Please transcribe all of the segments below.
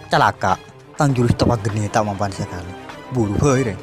Celaka, tang jurus Tapak geni tak mampan sekali. Buru hei deh.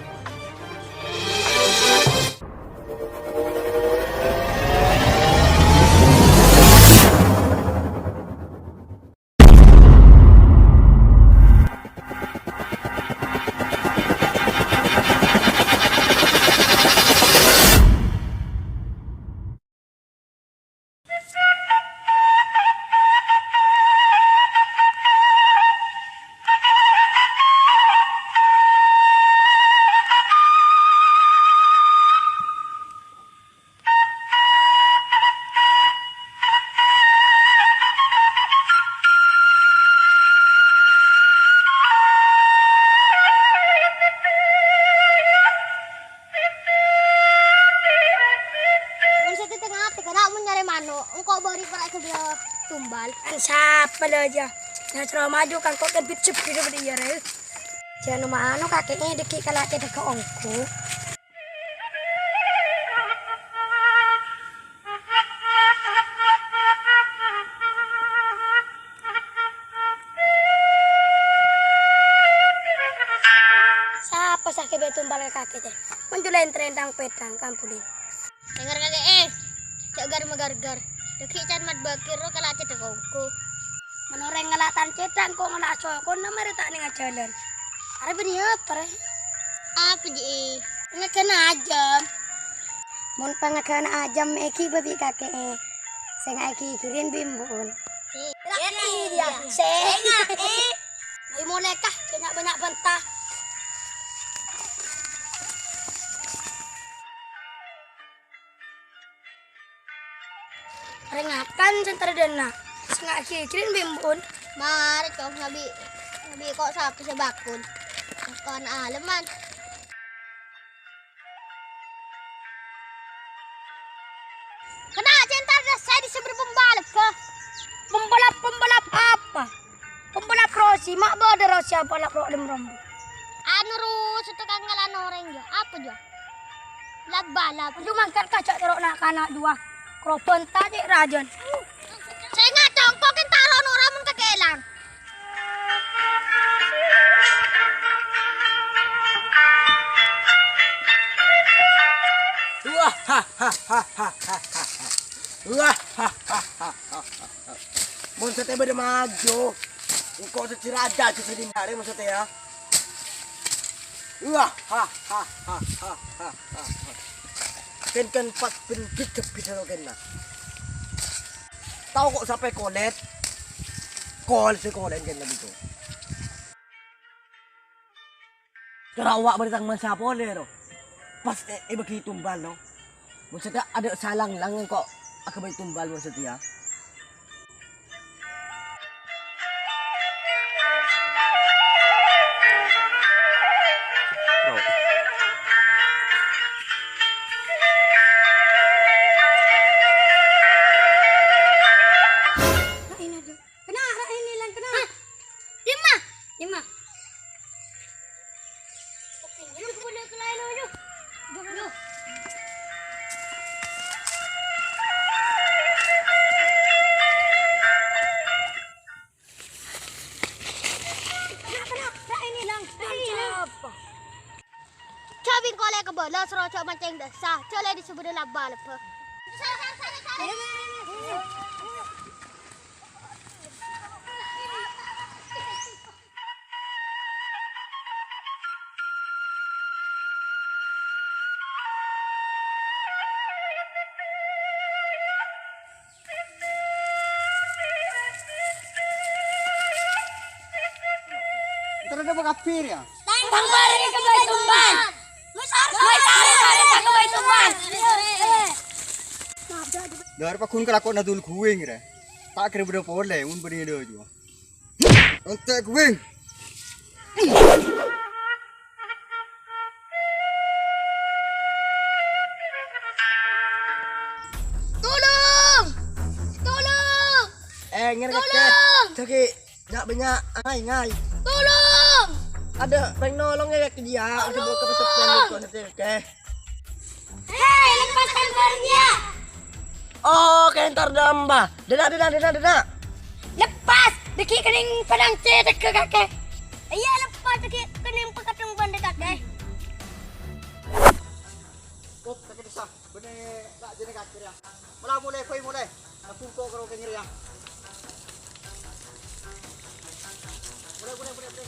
Engkau beri para kedua tumbal. Siapa aja? Nah, terus maju kan kok lebih cepat daripada dia, Rel. Jangan mana kakeknya deki kalau kita ke ongku. Siapa sakit betumbal kakek teh? Menjulain terendang pedang kampulin. Dengar kakek jagar magar-gar. Deki can mat bakir ro kalau cedek ongku. Menoreng ngelatan cedang kok ngelak cokon nama tak ning jalan. Are beri apa re? Apa ji? Ngekena ajam. Mun pangakana ajam eki babi kakek. Sing eki kirim bimbun. Ini dia. Senga Mau mulai kah? Banyak bentah. Ringakan sentar dana. Sengak kirim bimbun. Mari cok nabi kok sakit sebakun. Kon aleman. Kena centar saya disebut pembalap ke. Pembalap apa? Pembalap Rosi, mak bodoh Rosi apa lah pro dem rombo. Anu rus tukang ngalan orang ya. Apa dia? Balap. Cuma kan kaca terok nak kanak dua. Kropon tadi rajon. Saya nggak congkok kan taruh orang mun kekelang. Mun sate bade maju. Engkau seciraja kesedin hari maksudnya ya. Kan pas pinggit kepisan kena. Tahu kok sampai kolet. Kol sekolen kan gitu. Kerawak beritang masa pole ro. Pas bagi tumbal no. Maksudnya ada salang lang kok aku bagi tumbal maksudnya. Cabing kolek ke bola seroco mancing desa. Cole disebut balap. Terus ada kafir ya? Tang bari ke bayi tumbal. Dari pakun kelakon nadul kuing re. Tak kira benda pole, mun benda ada juga. Untuk kuing. Tolong! Ngereket. Jadi nak banyak ngai. Tolong! Ada bang nolongnya ke dia. Ada bawa ke pesepian itu nanti. Hei, lepaskan dia. Oh, kentar damba. Dena. Lepas. Deki kening padang teh deke kakek. Iya lepas deki kening pekatong bandar kakek. Kok tak kisah. Benar tak jenis kaki dia. Mulai koi mulai. Nak pungkok kalau kengir ya. Boleh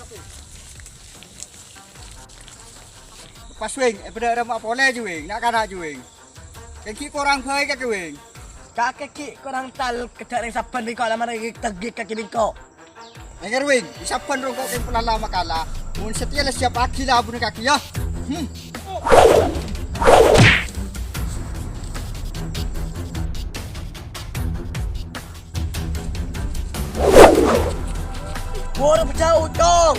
kapi. Pas wing, pada mak boleh je wing, nak kana je wing. Kaki korang phơi các wing. Kakek ki korang tal kedak ning saban bingko lama lagi tegik kaki bingko. Dengar wing, isapan rong kau kempulan lama kala. Mun setia lah siap aki lah abun kaki ya. Bora berjauh dong.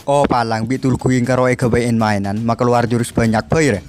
Oh palang bitul kuing karo eka bayin mainan, maka keluar jurus banyak bayar.